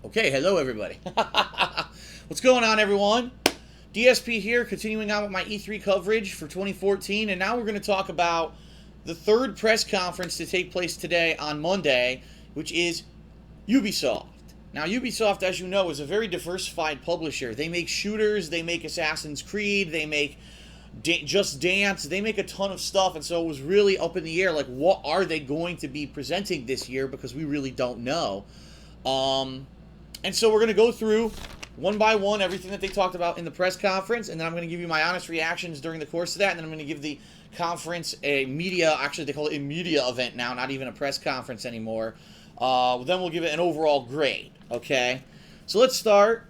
Okay, hello everybody. What's going on, everyone? DSP here, continuing on with my E3 coverage for 2014, and now we're going to talk about the third press conference to take place today on Monday, which is Ubisoft. Now, Ubisoft, as you know, is a very diversified publisher. They make shooters, they make Assassin's Creed, they make Just Dance, they make a ton of stuff, and so it was really up in the air, like, what are they going to be presenting this year, because we really don't know. And so we're going to go through one by one everything that they talked about in the press conference, and then I'm going to give you my honest reactions during the course of that, and then I'm going to give the conference a media, actually they call it a media event now, not even a press conference anymore. Then we'll give it an overall grade, okay? So let's start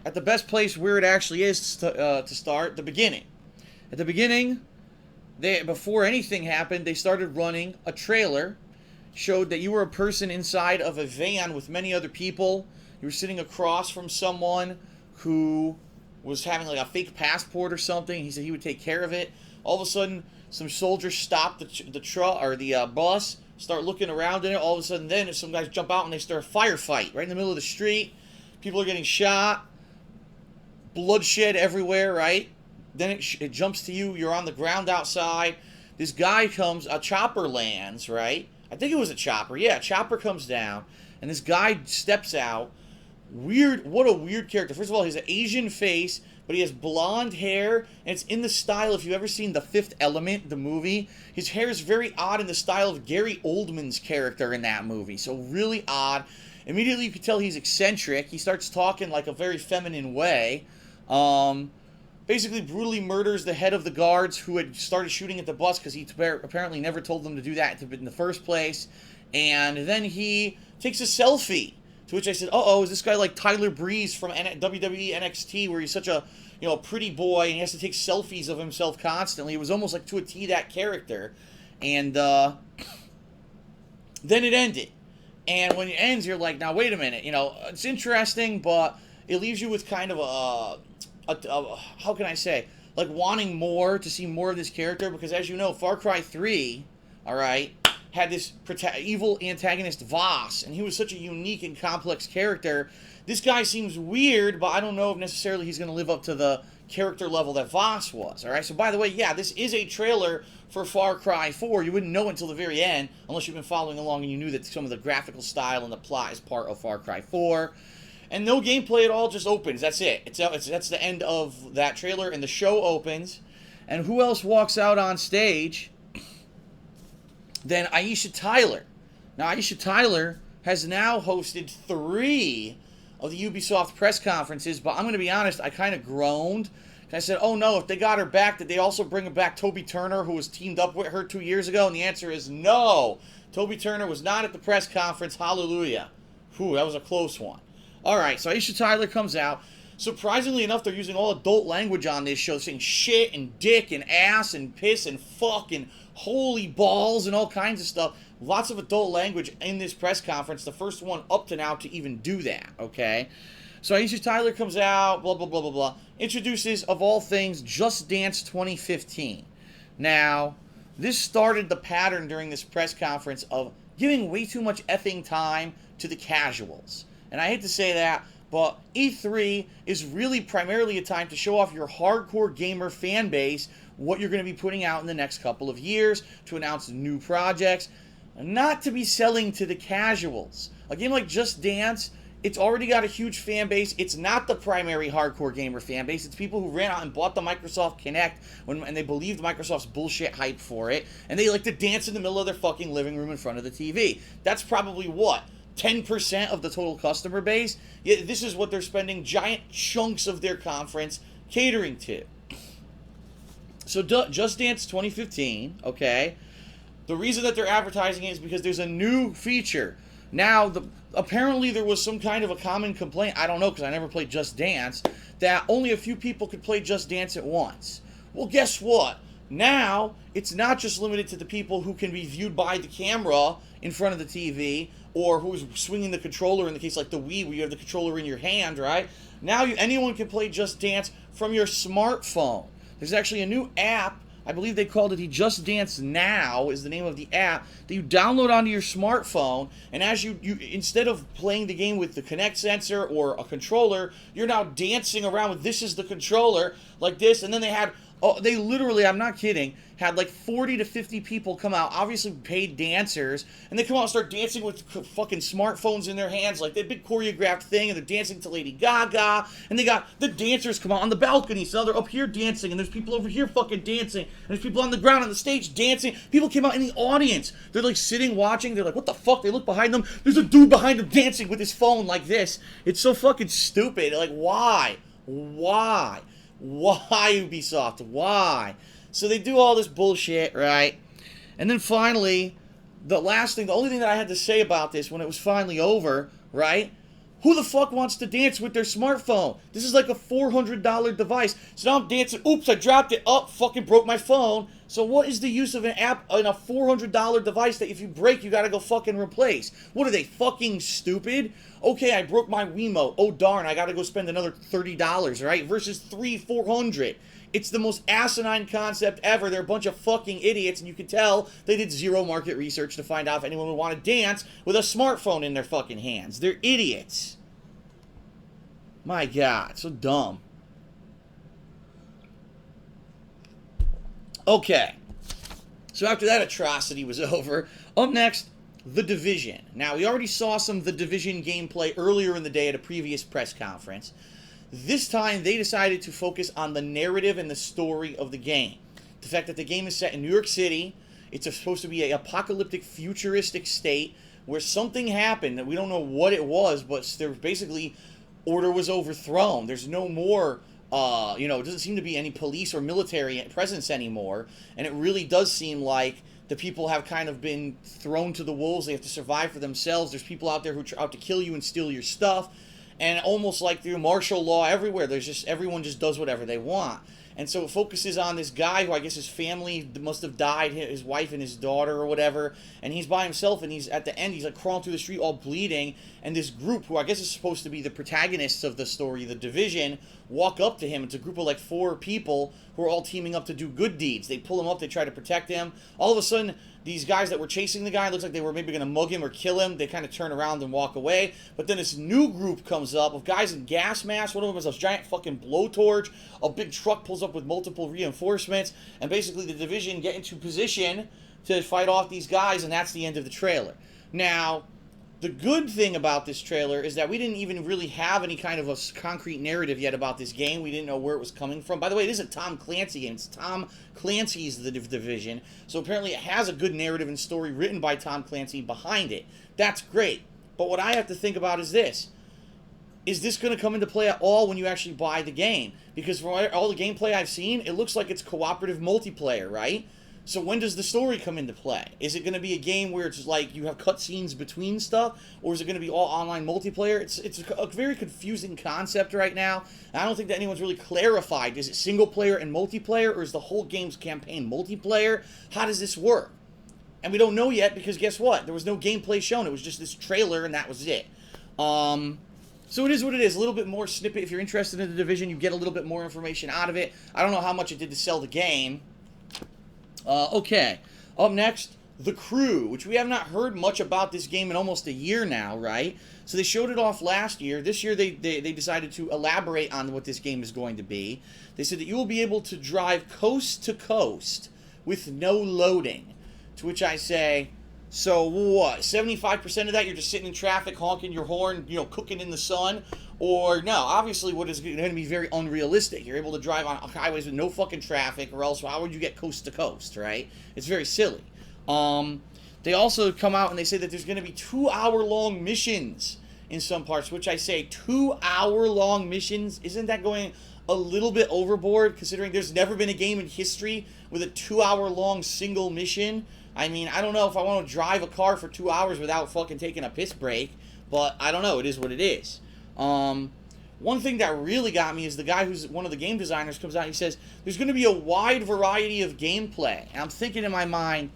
at the best place where it actually is to start, the beginning. At the beginning, before anything happened, they started running a trailer, showed that you were a person inside of a van with many other people. You were sitting across from someone who was having like a fake passport or something. He said he would take care of it. All of a sudden, some soldiers stop the truck or the bus, start looking around in it. All of a sudden, then some guys jump out and they start a firefight right in the middle of the street. People are getting shot, bloodshed everywhere, right? Then it jumps to you. You're on the ground outside. This guy comes, a chopper lands, right? I think it was a chopper. Yeah, a chopper comes down, and this guy steps out. Weird, what a weird character. First of all, he has an Asian face, but he has blonde hair, and it's in the style, if you've ever seen The Fifth Element, the movie, his hair is very odd in the style of Gary Oldman's character in that movie, so really odd. Immediately you can tell he's eccentric. He starts talking like a very feminine way. Basically brutally murders the head of the guards who had started shooting at the bus because he apparently never told them to do that in the first place. And then he takes a selfie. To which I said, uh-oh, is this guy like Tyler Breeze from WWE NXT, where he's such a, pretty boy and he has to take selfies of himself constantly? It was almost like to a T that character. And then it ended. And when it ends, you're like, now wait a minute, it's interesting, but it leaves you with kind of how can I say, like wanting more, to see more of this character, because as you know, Far Cry 3, alright, had this evil antagonist Voss, and he was such a unique and complex character. This guy seems weird, but I don't know if necessarily he's going to live up to the character level that Voss was, alright? So by the way, yeah, this is a trailer for Far Cry 4. You wouldn't know until the very end, unless you've been following along and you knew that some of the graphical style and the plot is part of Far Cry 4. And no gameplay at all, just opens. That's it. That's the end of that trailer, and the show opens. And who else walks out on stage than Aisha Tyler? Now, Aisha Tyler has now hosted 3 of the Ubisoft press conferences, but I'm going to be honest, I kind of groaned. I said, oh no, if they got her back, did they also bring back Toby Turner, who was teamed up with her 2 years ago? And the answer is no. Toby Turner was not at the press conference. Hallelujah. Whew, that was a close one. Alright, so Aisha Tyler comes out. Surprisingly enough, they're using all adult language on this show, saying shit and dick and ass and piss and fuck and holy balls and all kinds of stuff. Lots of adult language in this press conference. The first one up to now to even do that, okay? So Aisha Tyler comes out, blah, blah, blah, blah, blah. Introduces, of all things, Just Dance 2015. Now, this started the pattern during this press conference of giving way too much effing time to the casuals. And I hate to say that, but E3 is really primarily a time to show off your hardcore gamer fan base, what you're going to be putting out in the next couple of years, to announce new projects, not to be selling to the casuals. A game like Just Dance, it's already got a huge fan base. It's not the primary hardcore gamer fan base. It's people who ran out and bought the Microsoft Kinect and they believed Microsoft's bullshit hype for it, and they like to dance in the middle of their fucking living room in front of the TV. That's probably what? 10% of the total customer base. Yeah, this is what they're spending giant chunks of their conference catering to. So Just Dance 2015, okay, the reason that they're advertising it is because there's a new feature. Now, apparently there was some kind of a common complaint, I don't know because I never played Just Dance, that only a few people could play Just Dance at once. Well, guess what? Now, it's not just limited to the people who can be viewed by the camera in front of the TV, or who's swinging the controller, in the case like the Wii, where you have the controller in your hand, right? Now anyone can play Just Dance from your smartphone. There's actually a new app, I believe they called it Just Dance Now is the name of the app that you download onto your smartphone, and as you instead of playing the game with the Kinect sensor or a controller, you're now dancing around with this is the controller like this, and then they literally, I'm not kidding, had like 40 to 50 people come out, obviously paid dancers, and they come out and start dancing with fucking smartphones in their hands, like that big choreographed thing, and they're dancing to Lady Gaga, and they got the dancers come out on the balcony, so now they're up here dancing, and there's people over here fucking dancing, and there's people on the ground on the stage dancing. People came out in the audience. They're like sitting watching, they're like, what the fuck? They look behind them, there's a dude behind them dancing with his phone like this. It's so fucking stupid. Like, why? Why, Ubisoft? Why? So they do all this bullshit, right? And then finally, the only thing that I had to say about this when it was finally over, right? Who the fuck wants to dance with their smartphone? This is like a $400 device. So now I'm dancing. Oops, I dropped it. Oh, fucking broke my phone. So what is the use of an app on a $400 device that if you break, you gotta go fucking replace? What are they, fucking stupid? Okay, I broke my Wiimote. Oh, darn, I gotta go spend another $30, right? Versus $400. It's the most asinine concept ever. They're a bunch of fucking idiots, and you can tell they did zero market research to find out if anyone would want to dance with a smartphone in their fucking hands. They're idiots. My God, so dumb. Okay. So after that atrocity was over, up next, The Division. Now, we already saw some The Division gameplay earlier in the day at a previous press conference. This time, they decided to focus on the narrative and the story of the game. The fact that the game is set in New York City, it's supposed to be an apocalyptic, futuristic state where something happened that we don't know what it was, but there was basically order was overthrown. There's no more, it doesn't seem to be any police or military presence anymore, and it really does seem like the people have kind of been thrown to the wolves. They have to survive for themselves. There's people out there who are out to kill you and steal your stuff. And almost like through martial law everywhere, everyone just does whatever they want. And so it focuses on this guy who I guess his family must have died, his wife and his daughter or whatever, and he's by himself, and he's at the end, he's like crawling through the street all bleeding, and this group, who I guess is supposed to be the protagonists of the story, The Division, walk up to him. It's a group of like 4 people who are all teaming up to do good deeds. They pull him up, they try to protect him. All of a sudden, these guys that were chasing the guy, looks like they were maybe going to mug him or kill him. They kind of turn around and walk away. But then this new group comes up of guys in gas masks. One of them is a giant fucking blowtorch. A big truck pulls up with multiple reinforcements. And basically the Division get into position to fight off these guys, and that's the end of the trailer. Now, the good thing about this trailer is that we didn't even really have any kind of a concrete narrative yet about this game. We didn't know where it was coming from. By the way, it is a Tom Clancy game. It's Tom Clancy's The Division. So apparently it has a good narrative and story written by Tom Clancy behind it. That's great. But what I have to think about is this. Is this going to come into play at all when you actually buy the game? Because from all the gameplay I've seen, it looks like it's cooperative multiplayer, right? So when does the story come into play? Is it going to be a game where it's like you have cutscenes between stuff? Or is it going to be all online multiplayer? It's a very confusing concept right now. And I don't think that anyone's really clarified. Is it single player and multiplayer? Or is the whole game's campaign multiplayer? How does this work? And we don't know yet because guess what? There was no gameplay shown. It was just this trailer and that was it. So it is what it is. A little bit more snippet. If you're interested in The Division, you get a little bit more information out of it. I don't know how much it did to sell the game. Okay, up next, The Crew, which we have not heard much about this game in almost a year now, right? So they showed it off last year. This year they decided to elaborate on what this game is going to be. They said that you will be able to drive coast to coast with no loading. To which I say, so what, 75% of that you're just sitting in traffic, honking your horn, cooking in the sun? Or no, obviously what is going to be very unrealistic. You're able to drive on highways with no fucking traffic, or else how would you get coast to coast, right? It's very silly. They also come out and they say that there's going to be 2-hour-long missions in some parts, which I say 2-hour-long missions, isn't that going a little bit overboard, considering there's never been a game in history with a 2-hour-long single mission? I mean, I don't know if I want to drive a car for 2 hours without fucking taking a piss break, but I don't know. It is what it is. One thing that really got me is the guy who's one of the game designers comes out and he says, there's going to be a wide variety of gameplay. And I'm thinking in my mind,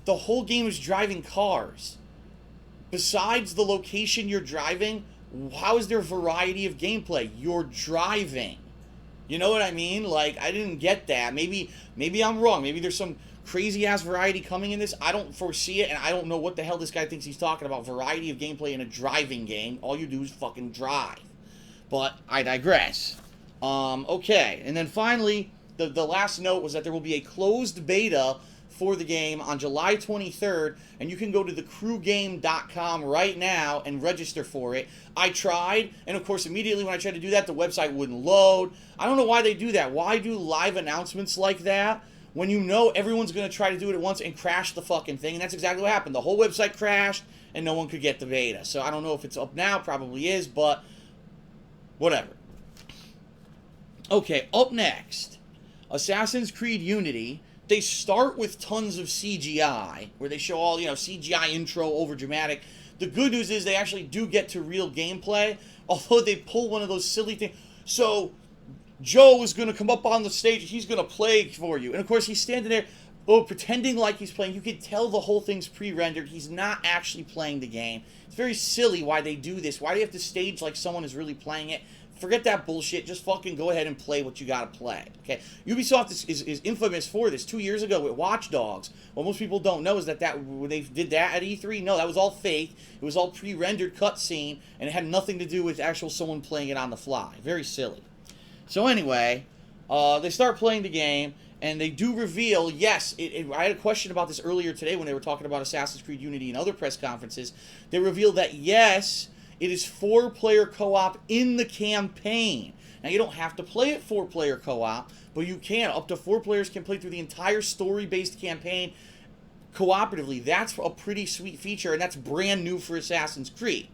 the whole game is driving cars. Besides the location you're driving, how is there variety of gameplay? You're driving. You know what I mean? Like, I didn't get that. Maybe I'm wrong. Maybe there's some crazy-ass variety coming in this. I don't foresee it, and I don't know what the hell this guy thinks he's talking about. Variety of gameplay in a driving game. All you do is fucking drive. But I digress. Okay. And then finally, the last note was that there will be a closed beta for the game on July 23rd, and you can go to thecrewgame.com right now and register for it. I tried, and of course, immediately when I tried to do that, the website wouldn't load. I don't know why they do that. Why do live announcements like that when you know everyone's going to try to do it at once and crash the fucking thing? And that's exactly what happened. The whole website crashed, and no one could get the beta. So I don't know if it's up now. Probably is, but whatever. Okay, up next, Assassin's Creed Unity. They start with tons of CGI, where they show all, CGI intro, over dramatic. The good news is they actually do get to real gameplay, although they pull one of those silly things. So, Joe is going to come up on the stage, he's going to play for you. And of course, he's standing there, pretending like he's playing. You can tell the whole thing's pre-rendered. He's not actually playing the game. It's very silly why they do this. Why do you have to stage like someone is really playing it? Forget that bullshit. Just fucking go ahead and play what you gotta play. Okay? Ubisoft is infamous for this. 2 years ago with Watch Dogs, what most people don't know is that when they did that at E3, no, that was all fake. It was all pre-rendered cutscene, and it had nothing to do with actual someone playing it on the fly. Very silly. So anyway, they start playing the game, and they do reveal, yes, I had a question about this earlier today when they were talking about Assassin's Creed Unity and other press conferences. They revealed that, yes, it is 4-player co-op in the campaign. Now, you don't have to play it 4-player co-op, but you can. Up to 4 players can play through the entire story-based campaign cooperatively. That's a pretty sweet feature, and that's brand new for Assassin's Creed.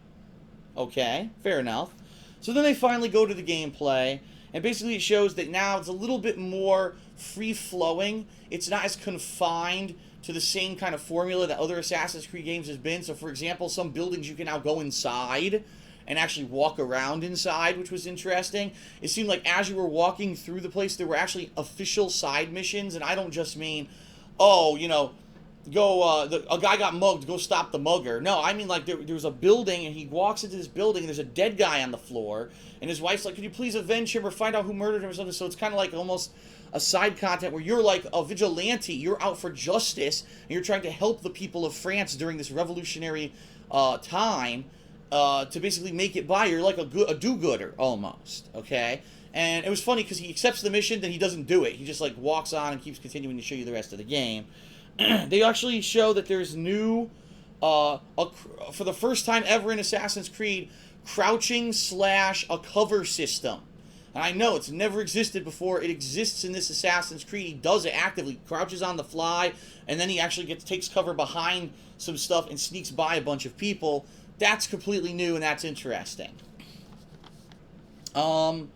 Okay, fair enough. So then they finally go to the gameplay, and basically it shows that now it's a little bit more free-flowing. It's not as confined to the same kind of formula that other Assassin's Creed games has been. So, for example, some buildings you can now go inside and actually walk around inside, which was interesting. It seemed like as you were walking through the place, there were actually official side missions, and I don't just mean, a guy got mugged, go stop the mugger. No, I mean like there was a building, and he walks into this building, and there's a dead guy on the floor, and his wife's like, could you please avenge him or find out who murdered him or something? So it's kind of like almost a side content where you're like a vigilante, you're out for justice, and you're trying to help the people of France during this revolutionary time to basically make it by. You're like a do-gooder, almost, okay? And it was funny because he accepts the mission, then he doesn't do it. He just like walks on and keeps continuing to show you the rest of the game. They actually show that there's new, for the first time ever in Assassin's Creed, crouching / a cover system. And I know it's never existed before. It exists in this Assassin's Creed. He does it actively. Crouches on the fly, and then he actually takes cover behind some stuff and sneaks by a bunch of people. That's completely new, and that's interesting. The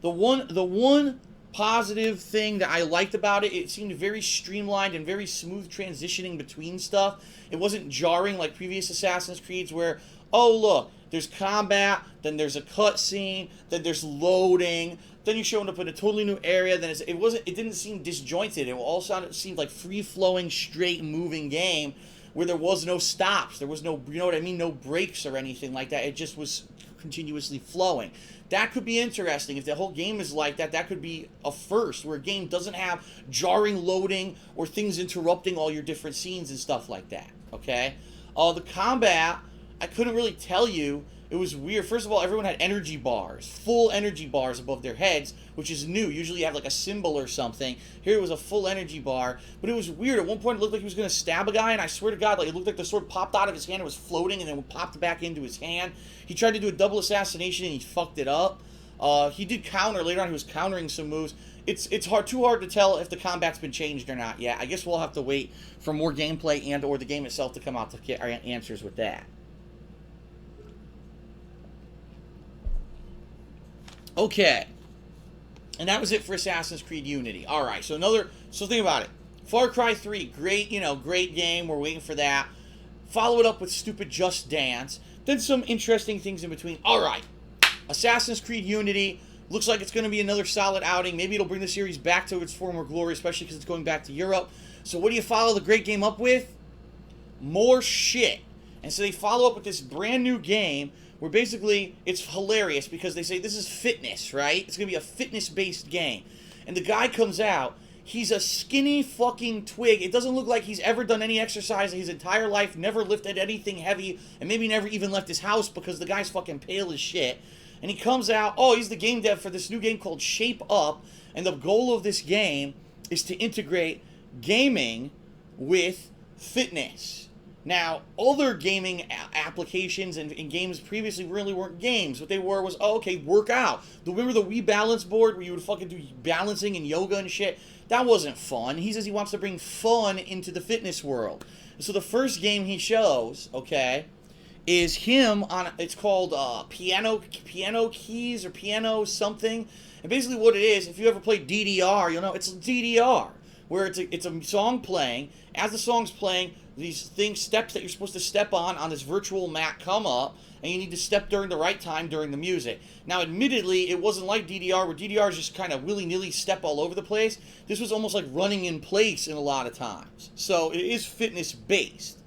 one positive thing that I liked about it, it seemed very streamlined and very smooth transitioning between stuff. It wasn't jarring like previous Assassin's Creeds where, oh look, there's combat, then there's a cutscene, then there's loading, then you're showing up in a totally new area. Then it didn't seem disjointed. It all seemed like free-flowing, straight-moving game where there was no stops. There was no, no breaks or anything like that. It just was continuously flowing. That could be interesting. If the whole game is like that, that could be a first, where a game doesn't have jarring loading or things interrupting all your different scenes and stuff like that, okay? The combat, I couldn't really tell you. It was weird. First of all, everyone had energy bars, full energy bars above their heads, which is new. Usually you have like a symbol or something. Here it was a full energy bar, but it was weird. At one point it looked like he was going to stab a guy, and I swear to God, like it looked like the sword popped out of his hand and was floating and then popped back into his hand. He tried to do a double assassination and he fucked it up. He did counter. Later on he was countering some moves. It's too hard to tell if the combat's been changed or not yet. I guess we'll have to wait for more gameplay and or the game itself to come out to get our answers with that. Okay, and that was it for Assassin's Creed Unity. All right, so think about it. Far Cry 3, great, great game. We're waiting for that. Follow it up with stupid Just Dance. Then some interesting things in between. All right, Assassin's Creed Unity looks like it's going to be another solid outing. Maybe it'll bring the series back to its former glory, especially because it's going back to Europe. So what do you follow the great game up with? More shit. And so they follow up with this brand new game where basically it's hilarious because they say this is fitness, right? It's going to be a fitness-based game. And the guy comes out, he's a skinny fucking twig. It doesn't look like he's ever done any exercise in his entire life, never lifted anything heavy, and maybe never even left his house because the guy's fucking pale as shit. And he comes out, oh, he's the game dev for this new game called Shape Up, and the goal of this game is to integrate gaming with fitness. Now, other gaming applications and games previously really weren't games. What they were was, oh, okay, work out. Remember the Wii Balance board where you would fucking do balancing and yoga and shit? That wasn't fun. He says he wants to bring fun into the fitness world. So the first game he shows, okay, is him on, it's called Piano Keys or Piano something. And basically what it is, if you ever played DDR, you'll know it's DDR, where it's a song playing. As the song's playing, these steps that you're supposed to step on this virtual mat come up, and you need to step during the right time during the music. Now, admittedly, it wasn't like DDR, where DDR is just kind of willy-nilly step all over the place. This was almost like running in place in a lot of times. So it is fitness-based.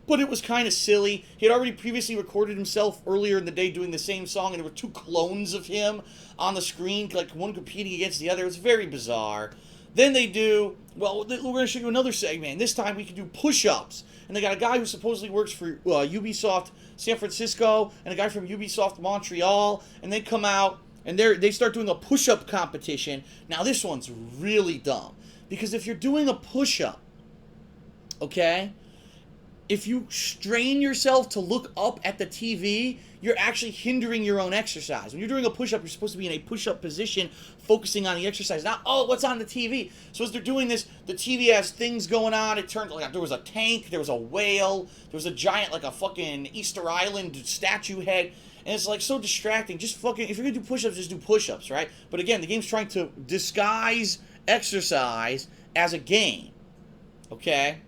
But it was kind of silly. He had already previously recorded himself earlier in the day doing the same song, and there were two clones of him on the screen, like one competing against the other. It was very bizarre. Then they do, well, we're going to show you another segment. This time we can do push-ups. And they got a guy who supposedly works for Ubisoft San Francisco and a guy from Ubisoft Montreal. And they come out and they start doing a push-up competition. Now, this one's really dumb. Because if you're doing a push-up, okay, if you strain yourself to look up at the TV, you're actually hindering your own exercise. When you're doing a push-up, you're supposed to be in a push-up position, focusing on the exercise. Not, oh, what's on the TV? So as they're doing this, the TV has things going on. It turned like there was a tank, there was a whale, there was a giant, like a fucking Easter Island statue head. And it's like so distracting. Just fucking, if you're gonna do push-ups, just do push-ups, right? But again, the game's trying to disguise exercise as a game. Okay?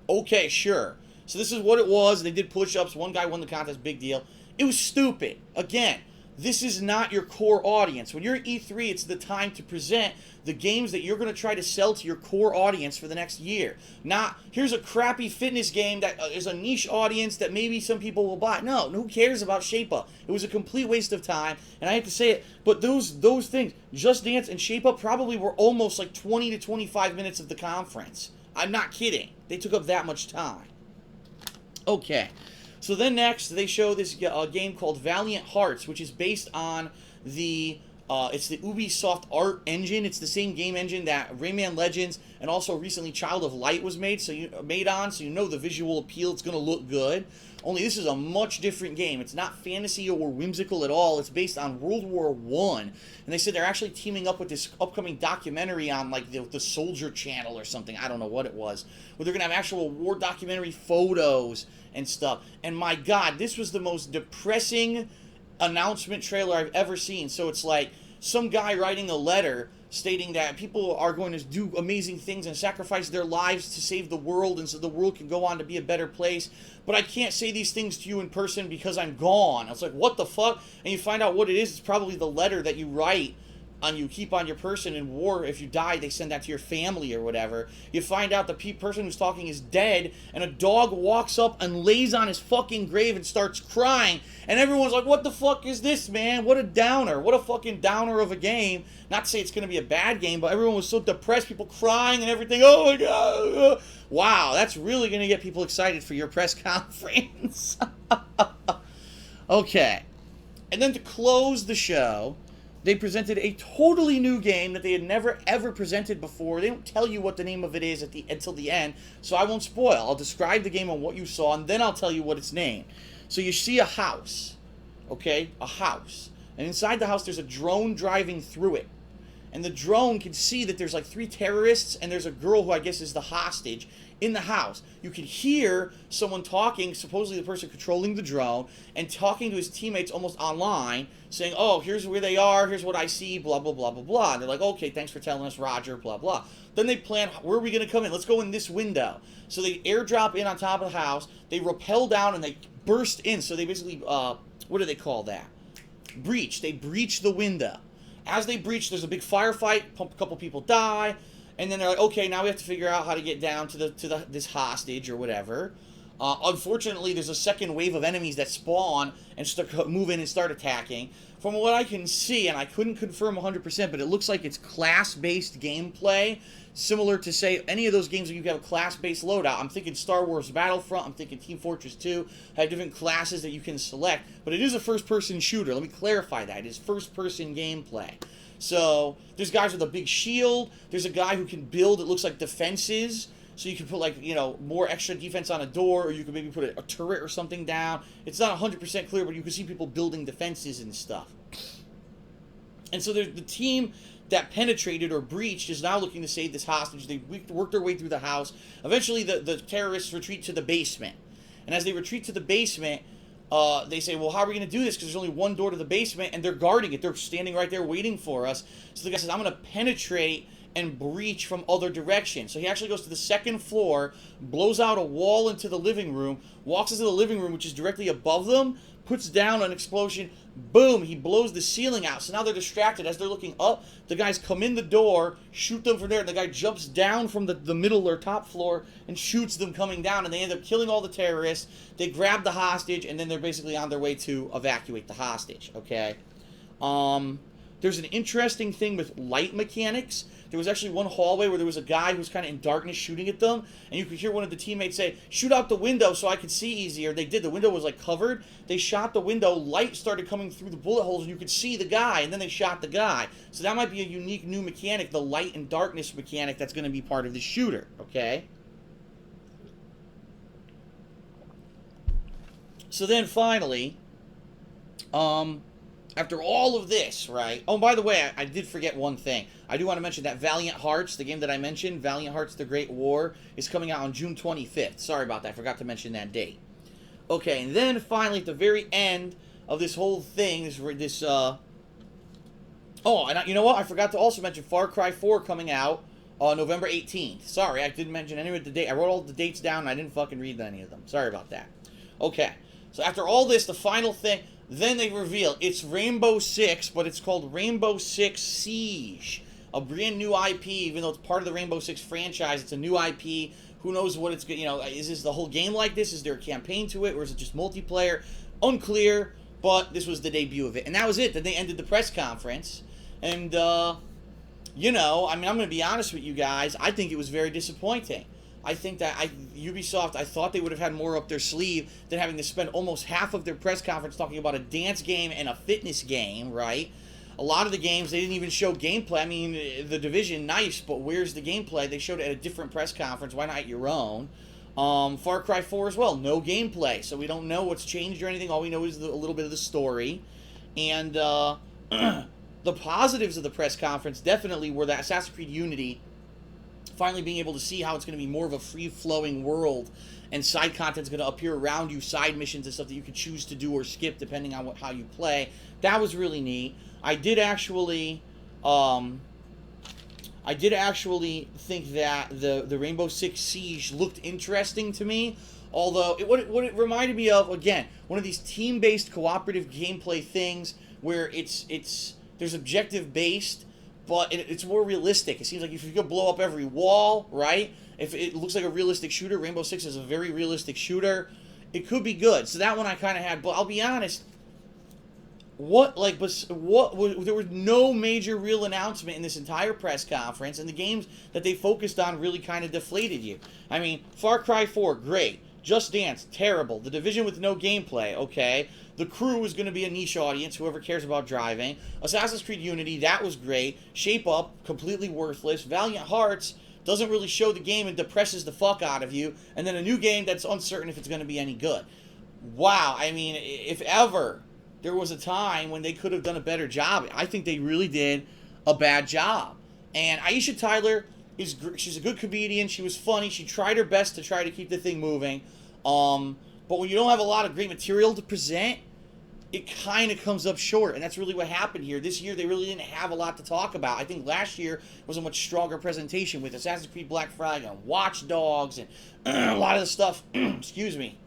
Okay, sure. So this is what it was. They did push-ups. One guy won the contest. Big deal. It was stupid. Again, this is not your core audience. When you're at E3, it's the time to present the games that you're going to try to sell to your core audience for the next year. Not, here's a crappy fitness game that is a niche audience that maybe some people will buy. No, who cares about Shape Up? It was a complete waste of time, and I hate to say it, but those things, Just Dance and Shape Up, probably were almost like 20 to 25 minutes of the conference. I'm not kidding. They took up that much time. Okay, so then next they show this game called Valiant Hearts, which is based on the it's the Ubisoft art engine. It's the same game engine that Rayman Legends and also recently Child of Light was made. So you know the visual appeal. It's going to look good. Only this is a much different game. It's not fantasy or whimsical at all. It's based on World War I. And they said they're actually teaming up with this upcoming documentary on like the Soldier Channel or something. I don't know what it was. Where they're going to have actual war documentary photos and stuff. And my God, this was the most depressing announcement trailer I've ever seen. So it's like some guy writing a letter stating that people are going to do amazing things and sacrifice their lives to save the world and so the world can go on to be a better place, but I can't say these things to you in person because I'm gone. I was like, what the fuck? And you find out what it is. It's probably the letter that you write and you keep on your person in war. If you die, they send that to your family or whatever. You find out the person who's talking is dead, and a dog walks up and lays on his fucking grave and starts crying, and everyone's like, what the fuck is this, man? What a downer. What a fucking downer of a game. Not to say it's going to be a bad game, but everyone was so depressed, people crying and everything. Oh my God. Wow, that's really going to get people excited for your press conference. Okay. And then to close the show, they presented a totally new game that they had never ever presented before. They don't tell you what the name of it is until the end, so I won't spoil. I'll describe the game and what you saw, and then I'll tell you what it's named. So you see a house, okay? A house. And inside the house there's a drone driving through it. And the drone can see that there's like 3 terrorists, and there's a girl who I guess is the hostage in the house. You can hear someone talking, supposedly the person controlling the drone, and talking to his teammates almost online, saying, oh, here's where they are, here's what I see, blah, blah, blah, blah, blah. And they're like, okay, thanks for telling us, Roger, blah, blah. Then they plan, where are we going to come in? Let's go in this window. So they airdrop in on top of the house, they rappel down, and they burst in. So they basically, what do they call that? Breach. They breach the window. As they breach, there's a big firefight, a couple people die, and then they're like, okay, now we have to figure out how to get down to this hostage or whatever. Unfortunately, there's a second wave of enemies that spawn and move in and start attacking. From what I can see, and I couldn't confirm 100%, but it looks like it's class-based gameplay, similar to, say, any of those games where you have a class-based loadout. I'm thinking Star Wars Battlefront, I'm thinking Team Fortress 2, have different classes that you can select, but it is a first-person shooter. Let me clarify that. It is first-person gameplay. So, there's guys with a big shield, there's a guy who can build, it looks like defenses, so you can put, like, you know, more extra defense on a door, or you can maybe put a turret or something down. It's not 100% clear, but you can see people building defenses and stuff. And so there's the team that penetrated or breached is now looking to save this hostage. They work their way through the house. Eventually, the terrorists retreat to the basement. And as they retreat to the basement, they say, well, how are we going to do this? Because there's only one door to the basement, and they're guarding it. They're standing right there waiting for us. So the guy says, I'm going to penetrate and breach from other directions. So he actually goes to the second floor, blows out a wall into the living room, walks into the living room, which is directly above them, puts down an explosion, boom, he blows the ceiling out. So now they're distracted. As they're looking up, the guys come in the door, shoot them from there, and the guy jumps down from the middle or top floor and shoots them coming down, and they end up killing all the terrorists. They grab the hostage, and then they're basically on their way to evacuate the hostage, okay? There's an interesting thing with light mechanics. There was actually one hallway where there was a guy who was kind of in darkness shooting at them, and you could hear one of the teammates say, shoot out the window so I could see easier. They did. The window was, like, covered. They shot the window. Light started coming through the bullet holes, and you could see the guy, and then they shot the guy. So that might be a unique new mechanic, the light and darkness mechanic that's going to be part of the shooter, okay? So then, finally, after all of this, right? Oh, by the way, I did forget one thing. I do want to mention that Valiant Hearts, the game that I mentioned, Valiant Hearts The Great War, is coming out on June 25th. Sorry about that. I forgot to mention that date. Okay, and then finally, at the very end of this whole thing, oh, and you know what? I forgot to also mention Far Cry 4 coming out on November 18th. Sorry, I didn't mention any of the date. I wrote all the dates down, and I didn't fucking read any of them. Sorry about that. Okay, so after all this, the final thing... Then they reveal it's Rainbow Six, but it's called Rainbow Six Siege. A brand new IP, even though it's part of the Rainbow Six franchise. It's a new IP. Who knows what it's, you know, is this the whole game like this? Is there a campaign to it, or is it just multiplayer? Unclear, but this was the debut of it. And that was it. Then they ended the press conference. And, you know, I mean, I'm going to be honest with you guys. I think it was very disappointing. I think that Ubisoft, I thought they would have had more up their sleeve than having to spend almost half of their press conference talking about a dance game and a fitness game, right? A lot of the games, they didn't even show gameplay. I mean, The Division, nice, but where's the gameplay? They showed it at a different press conference. Why not your own? Far Cry 4 as well, no gameplay. So we don't know what's changed or anything. All we know is a little bit of the story. And the positives of the press conference definitely were that Assassin's Creed Unity finally being able to see how it's going to be more of a free-flowing world, and side content's going to appear around you, side missions and stuff that you could choose to do or skip depending on how you play. That was really neat. I did actually think that the Rainbow Six Siege looked interesting to me, although what it reminded me of, again, one of these team-based cooperative gameplay things where there's objective-based, but it's more realistic. It seems like if you could blow up every wall, right? If it looks like a realistic shooter, Rainbow Six is a very realistic shooter. It could be good. So that one I kind of had. But I'll be honest, there was no major real announcement in this entire press conference, and the games that they focused on really kind of deflated you. I mean, Far Cry 4, great. Just Dance, terrible. The Division with no gameplay, okay. The Crew is going to be a niche audience, whoever cares about driving. Assassin's Creed Unity, that was great. Shape Up, completely worthless. Valiant Hearts doesn't really show the game and depresses the fuck out of you. And then a new game that's uncertain if it's going to be any good. Wow, I mean, if ever there was a time when they could have done a better job, I think they really did a bad job. And Aisha Tyler, she's a good comedian. She was funny. She tried her best to try to keep the thing moving. But when you don't have a lot of great material to present, it kind of comes up short, and that's really what happened here. This year, they really didn't have a lot to talk about. I think last year was a much stronger presentation with Assassin's Creed Black Flag and Watch Dogs and a lot of the stuff, excuse me,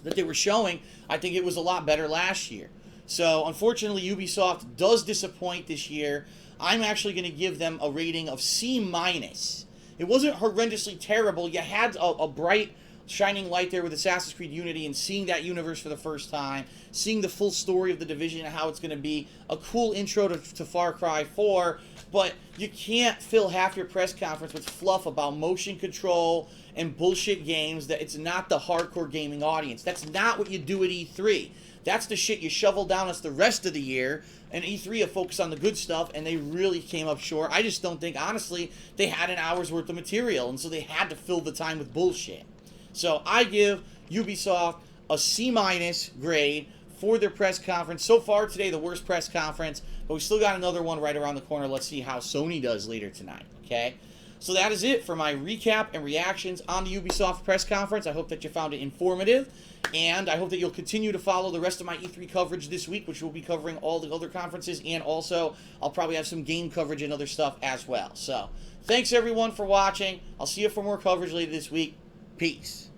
that they were showing. I think it was a lot better last year. So, unfortunately, Ubisoft does disappoint this year. I'm actually going to give them a rating of C-. It wasn't horrendously terrible. You had a bright shining light there with Assassin's Creed Unity and seeing that universe for the first time, seeing the full story of the Division and how it's going to be a cool intro to Far Cry 4, but you can't fill half your press conference with fluff about motion control and bullshit games that it's not the hardcore gaming audience. That's not what you do at E3. That's the shit you shovel down us the rest of the year, and E3 will focus on the good stuff, and they really came up short. I just don't think, honestly, they had an hour's worth of material, and so they had to fill the time with bullshit. So I give Ubisoft a C- grade for their press conference. So far today, the worst press conference, but we still got another one right around the corner. Let's see how Sony does later tonight, okay? So that is it for my recap and reactions on the Ubisoft press conference. I hope that you found it informative, and I hope that you'll continue to follow the rest of my E3 coverage this week, which will be covering all the other conferences, and also I'll probably have some game coverage and other stuff as well. So thanks everyone for watching. I'll see you for more coverage later this week. Peace.